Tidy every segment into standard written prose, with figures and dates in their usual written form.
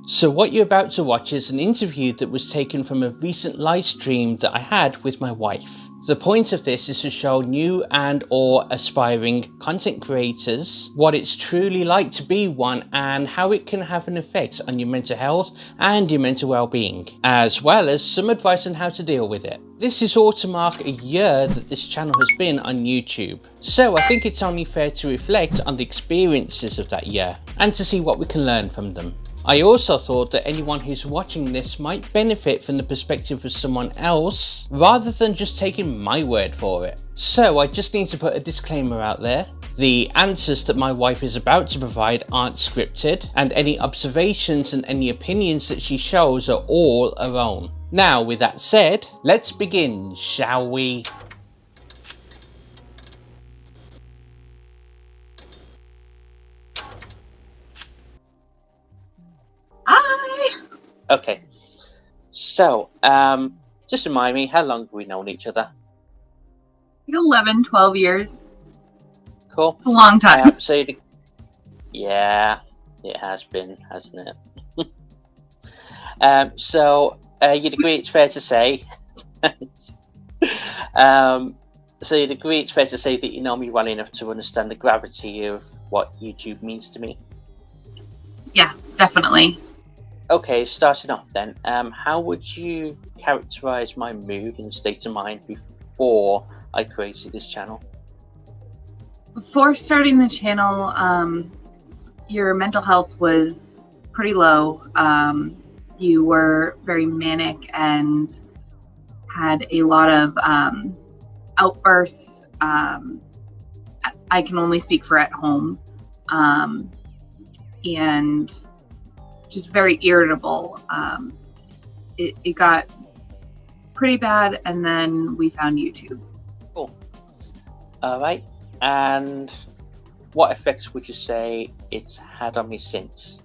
So what you're about to watch is an interview that was taken from a recent live stream that I had with my wife. The point of this is to show new and or aspiring content creators what it's truly like to be one and how it can have an effect on your mental health and your mental well-being, as well as some advice on how to deal with it. This is all to mark a year that this channel has been on YouTube, so I think it's only fair to reflect on the experiences of that year and to see what we can learn from them. I also thought that anyone who's watching this might benefit from the perspective of someone else rather than just taking my word for it. So I just need to put a disclaimer out there. The answers that my wife is about to provide aren't scripted, and any observations and any opinions that she shows are all her own. Now, with that said, let's begin, shall we? Hi. Okay, so just remind me, how long have we known each other? 11, 12 years. Cool. It's a long time. Yeah, it has been, hasn't it? So you'd agree it's fair to say so you'd agree it's fair to say that you know me well enough to understand the gravity of what YouTube means to me? Yeah, definitely. Okay, starting off then, how would you characterize my mood and state of mind before I created this channel? Before starting the channel, your mental health was pretty low. You were very manic and had a lot of outbursts. I can only speak for at home. And just very irritable. It got pretty bad, and then we found YouTube. Cool. All right. And what effects would you say it's had on me since?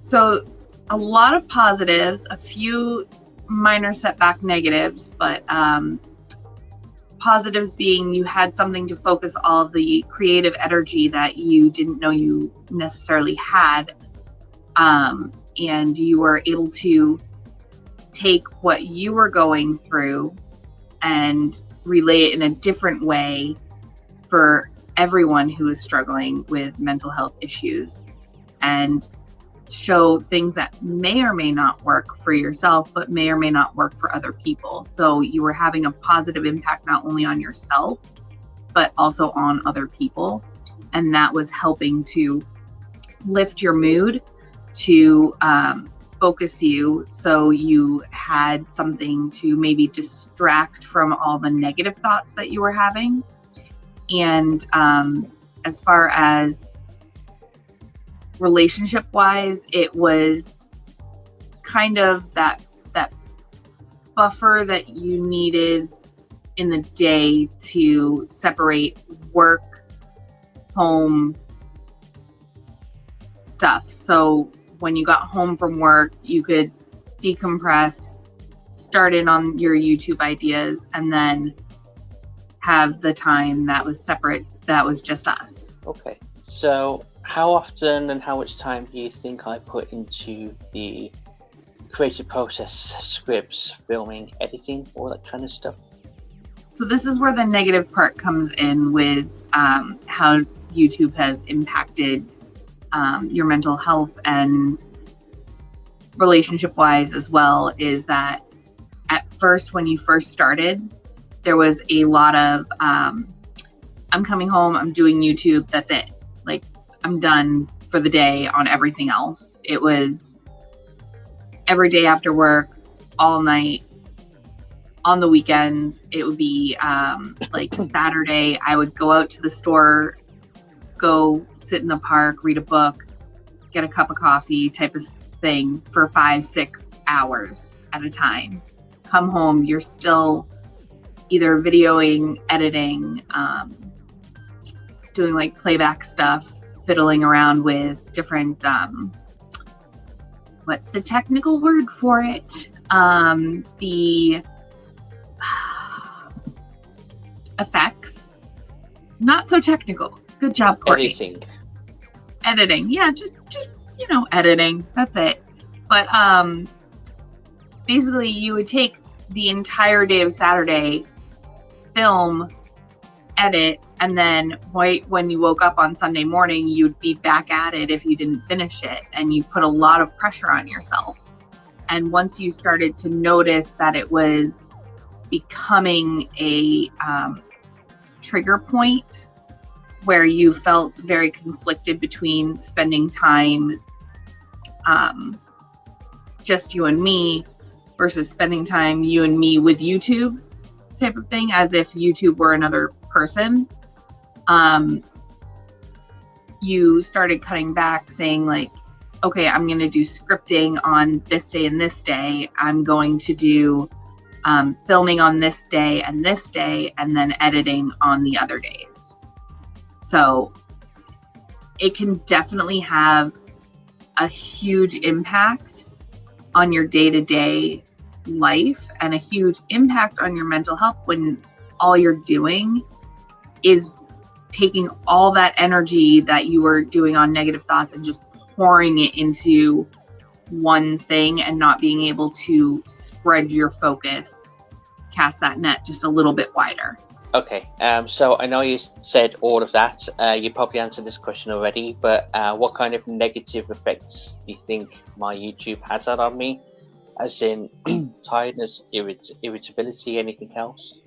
So a lot of positives, a few minor setback negatives, but positives being you had something to focus all the creative energy that you didn't know you necessarily had. And you were able to take what you were going through and relay it in a different way for everyone who is struggling with mental health issues, and show things that may or may not work for yourself, but may or may not work for other people. So you were having a positive impact not only on yourself, but also on other people. And that was helping to lift your mood, to focus you, so you had something to maybe distract from all the negative thoughts that you were having. And as far as relationship wise, it was kind of that buffer that you needed in the day to separate work, home stuff. So when you got home from work, you could decompress, start in on your YouTube ideas, and then have the time that was separate, that was just us. Okay, so how often and how much time do you think I put into the creative process, scripts, filming, editing, all that kind of stuff? So this is where the negative part comes in with how YouTube has impacted your mental health and relationship wise as well, is that at first, when you first started, there was a lot of I'm coming home, I'm doing YouTube, that's it. Like, I'm done for the day on everything else. It was every day after work, all night, on the weekends. It would be like Saturday, I would go out to the store, go sit in the park, read a book, get a cup of coffee type of thing for 5-6 hours at a time. Come home, you're still either videoing, editing, doing like playback stuff, fiddling around with different, what's the technical word for it? The effects. Not so technical. Good job, Courtney. Editing. Editing. Yeah, just editing. That's it. But basically, you would take the entire day of Saturday, film, edit, and then right when you woke up on Sunday morning, you'd be back at it if you didn't finish it, and you put a lot of pressure on yourself. And once you started to notice that it was becoming a trigger point where you felt very conflicted between spending time just you and me versus spending time you and me with YouTube type of thing, as if YouTube were another person, you started cutting back, saying like, okay, I'm going to do scripting on this day and this day. I'm going to do filming on this day, and then editing on the other days. So it can definitely have a huge impact on your day-to-day life and a huge impact on your mental health when all you're doing is taking all that energy that you were doing on negative thoughts and just pouring it into one thing and not being able to spread your focus, cast that net just a little bit wider. Okay, so I know you said all of that. You probably answered this question already, but what kind of negative effects do you think my YouTube has had on me? As in tiredness, irritability, anything else?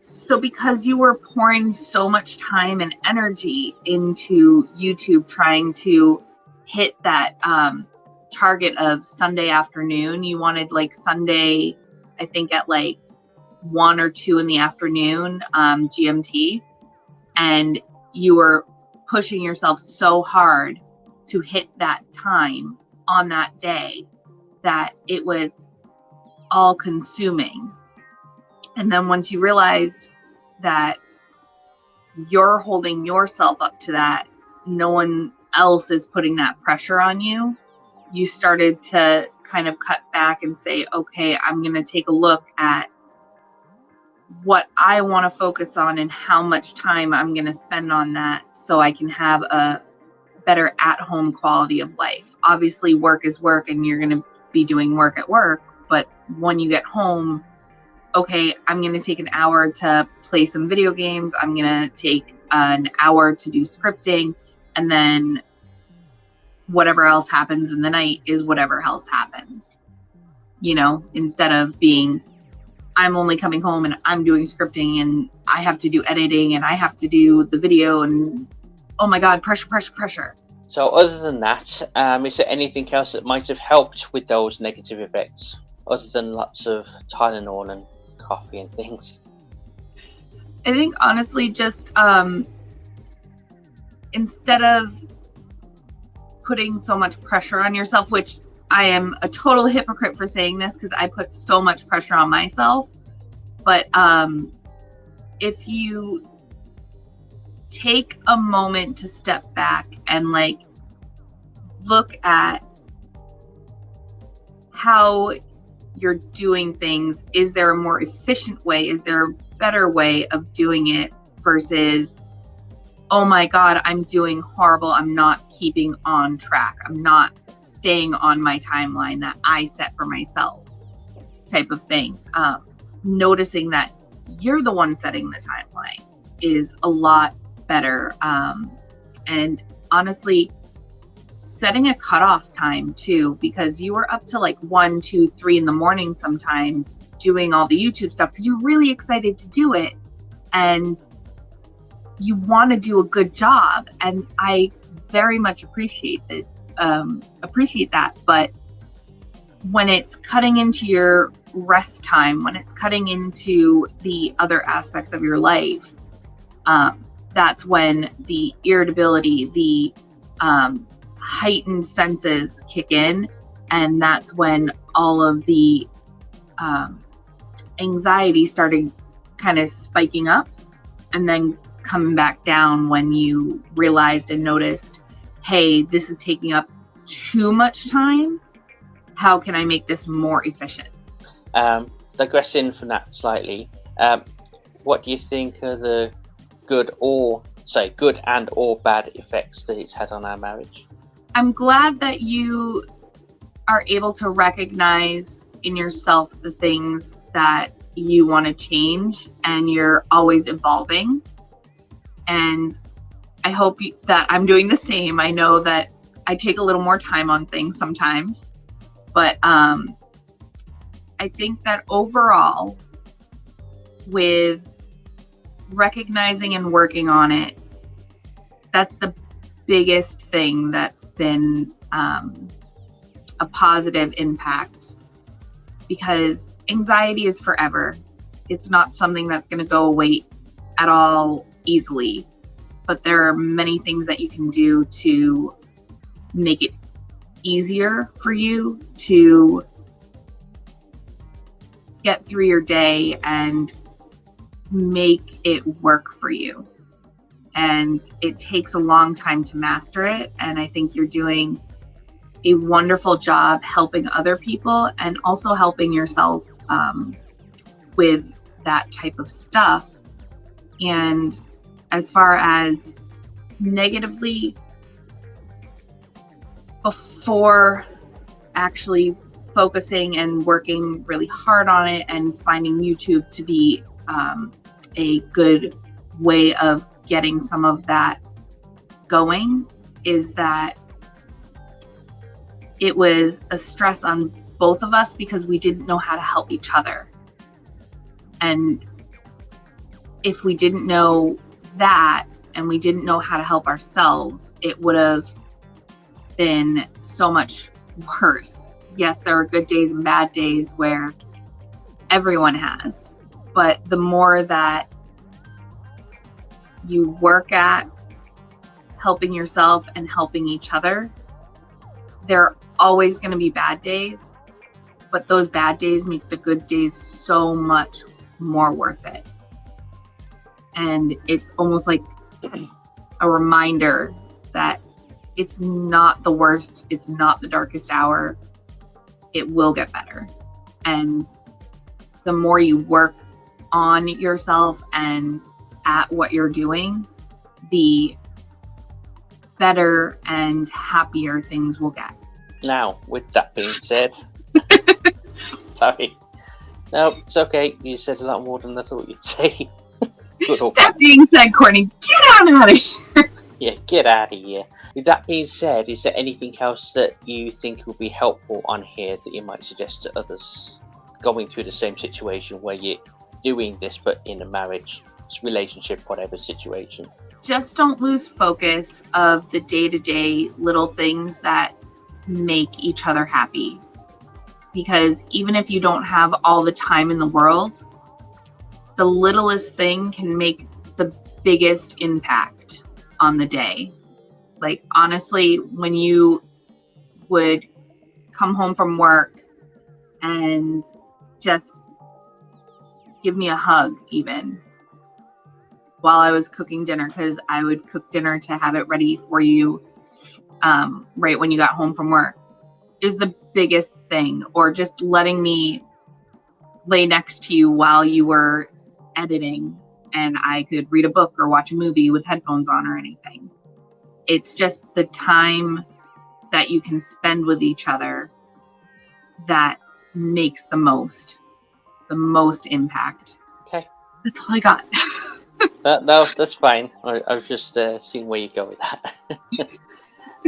So because you were pouring so much time and energy into YouTube trying to hit that target of Sunday afternoon, you wanted like Sunday, I think at like 1 or 2 in the afternoon, GMT, and you were pushing yourself so hard to hit that time on that day that it was all consuming. And then once you realized that you're holding yourself up to that, no one else is putting that pressure on you, you started to kind of cut back and say, okay, I'm going to take a look at what I want to focus on and how much time I'm going to spend on that so I can have a better at-home quality of life. Obviously, work is work and you're going to be doing work at work, but when you get home, okay, I'm going to take an hour to play some video games. I'm going to take an hour to do scripting, and then whatever else happens in the night is whatever else happens. Instead of being, I'm only coming home and I'm doing scripting and I have to do editing and I have to do the video and oh my God, pressure. So other than that, is there anything else that might have helped with those negative effects, other than lots of Tylenol and coffee and things? I think honestly, just instead of putting so much pressure on yourself, which I am a total hypocrite for saying this because I put so much pressure on myself, but if you take a moment to step back and like look at how you're doing things, is there a more efficient way? Is there a better way of doing it versus, oh my God, I'm doing horrible. I'm not keeping on track. I'm not staying on my timeline that I set for myself type of thing. Noticing that you're the one setting the timeline is a lot better. And honestly, setting a cutoff time too, because you were up to like 1, 2, 3 in the morning sometimes doing all the YouTube stuff because you're really excited to do it and you want to do a good job. And I very much appreciate that. But when it's cutting into your rest time, when it's cutting into the other aspects of your life, that's when the irritability, the heightened senses kick in, and that's when all of the anxiety started kind of spiking up and then coming back down when you realized and noticed, hey, this is taking up too much time. How can I make this more efficient? Digressing from that slightly, what do you think are the good and or bad effects that it's had on our marriage? I'm glad that you are able to recognize in yourself the things that you want to change, and you're always evolving. And I hope that I'm doing the same. I know that I take a little more time on things sometimes, but I think that overall, with recognizing and working on it, that's the biggest thing that's been a positive impact, because anxiety is forever. It's not something that's going to go away at all easily, but there are many things that you can do to make it easier for you to get through your day and make it work for you. And it takes a long time to master it. And I think you're doing a wonderful job helping other people and also helping yourself with that type of stuff. And as far as negatively, before actually focusing and working really hard on it and finding YouTube to be a good way of getting some of that going, is that it was a stress on both of us because we didn't know how to help each other. And if we didn't know that and we didn't know how to help ourselves, it would have been so much worse. Yes, there are good days and bad days where everyone has, but the more that you work at helping yourself and helping each other, there are always going to be bad days, but those bad days make the good days so much more worth it. And it's almost like a reminder that it's not the worst, it's not the darkest hour. It will get better. And the more you work on yourself and at what you're doing, the better and happier things will get. Now, with that being said, sorry. No, it's okay. You said a lot more than I thought you'd say. That being said, Courtney, get out of here. Yeah, get out of here. With that being said, is there anything else that you think would be helpful on here that you might suggest to others going through the same situation where you're doing this but in a marriage, relationship, whatever situation? Just don't lose focus of the day-to-day little things that make each other happy. Because even if you don't have all the time in the world, the littlest thing can make the biggest impact on the day. Like, honestly, when you would come home from work and just give me a hug, even while I was cooking dinner, because I would cook dinner to have it ready for you right when you got home from work, is the biggest thing. Or just letting me lay next to you while you were editing and I could read a book or watch a movie with headphones on or anything. It's just the time that you can spend with each other that makes the most impact. Okay. That's all I got. No, that's fine. I was just seeing where you go with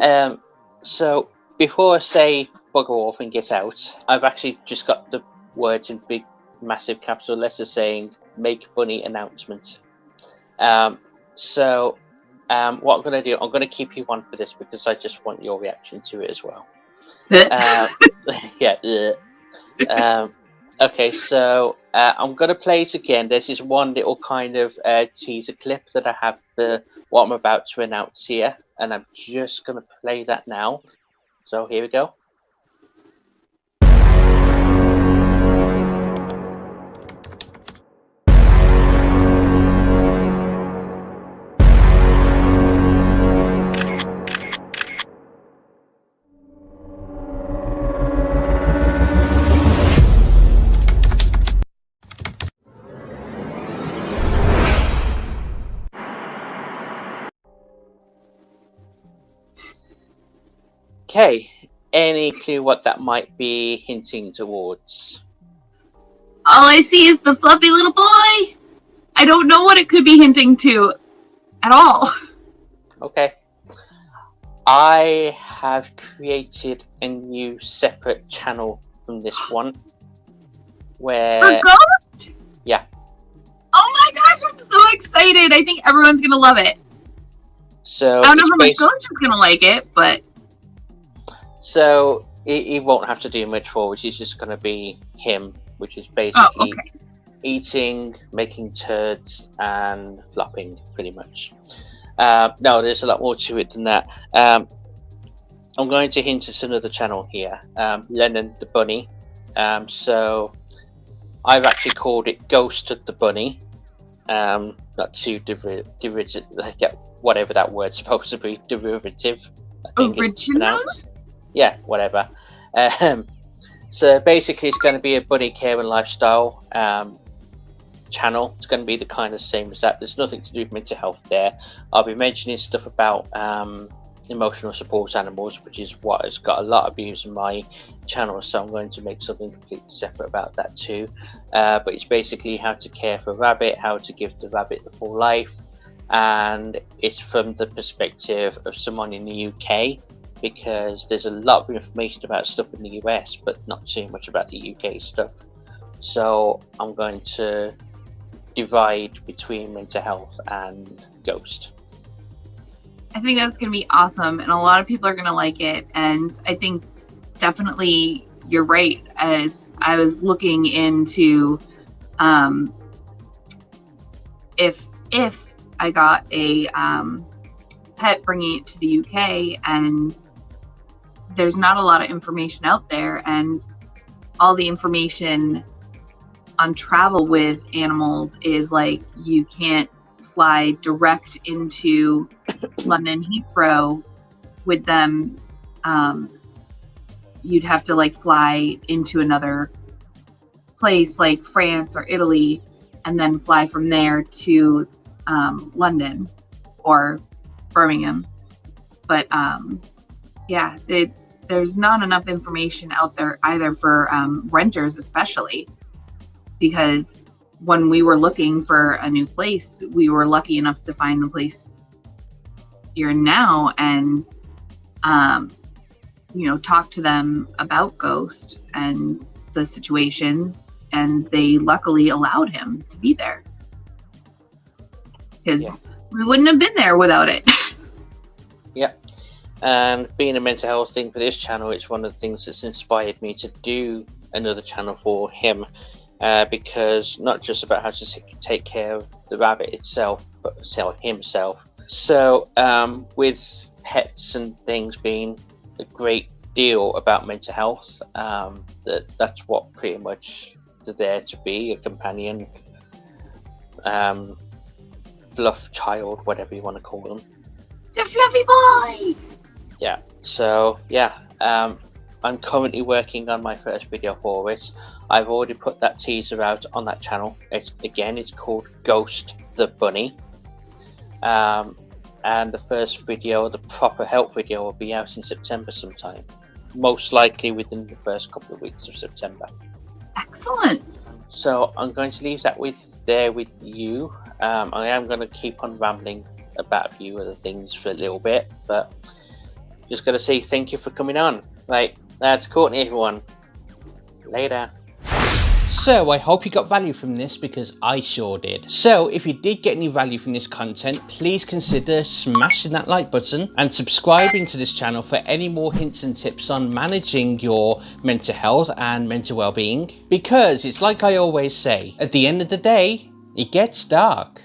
that. So before I say bugger off and get out, I've actually just got the words in big, massive capital letters saying "make funny announcement." So what I'm going to do, I'm going to keep you on for this because I just want your reaction to it as well. Yeah. Okay, so I'm going to play it again. There's this one little kind of teaser clip that I have for what I'm about to announce here, and I'm just going to play that now. So here we go. Okay, any clue what that might be hinting towards? All I see is the fluffy little boy. I don't know what it could be hinting to at all. Okay. I have created a new separate channel from this one. Where... For Ghost? Yeah. Oh my gosh, I'm so excited. I think everyone's going to love it. So I don't know how much Ghost is going to like it, but... So he won't have to do much for it. It's just going to be him, which is basically eating, making turds, and flopping, pretty much. No, there's a lot more to it than that. I'm going to hint at another channel here, Lennon the Bunny. So I've actually called it Ghost of the Bunny. Not too derivative, whatever that word's supposed to be, derivative. I think original? Yeah, whatever. So basically it's going to be a bunny care and lifestyle channel. It's going to be the kind of same as that. There's nothing to do with mental health there. I'll be mentioning stuff about emotional support animals, which is what has got a lot of views on my channel, so I'm going to make something completely separate about that too. But it's basically how to care for a rabbit, how to give the rabbit the full life, and it's from the perspective of someone in the UK, because there's a lot of information about stuff in the US but not too much about the UK stuff. So I'm going to divide between mental health and Ghost. I think that's going to be awesome, and a lot of people are going to like it. And I think definitely you're right. As I was looking into if I got a pet, bringing it to the UK, and there's not a lot of information out there, and all the information on travel with animals is like you can't fly direct into London Heathrow with them. You'd have to like fly into another place like France or Italy, and then fly from there to London or Birmingham. But yeah, there's not enough information out there either for renters, especially because when we were looking for a new place, we were lucky enough to find the place you're in now, and talk to them about Ghost and the situation, and they luckily allowed him to be there, because we wouldn't have been there without it. Yeah. And being a mental health thing for this channel, it's one of the things that's inspired me to do another channel for him, because not just about how to take care of the rabbit itself, but himself. So with pets and things being a great deal about mental health, that's what pretty much they're there to be, a companion, fluff child, whatever you want to call them. The fluffy boy! Yeah, so yeah, I'm currently working on my first video for it. I've already put that teaser out on that channel. It's called Ghost the Bunny. And the first video, the proper help video, will be out in September sometime. Most likely within the first couple of weeks of September. Excellent. So I'm going to leave that with you. I am going to keep on rambling about a few other things for a little bit, but just going to say thank you for coming on. Right, that's Courtney, everyone. Later. So I hope you got value from this, because I sure did. So if you did get any value from this content, please consider smashing that like button and subscribing to this channel for any more hints and tips on managing your mental health and mental well-being. Because it's like I always say, at the end of the day, it gets dark.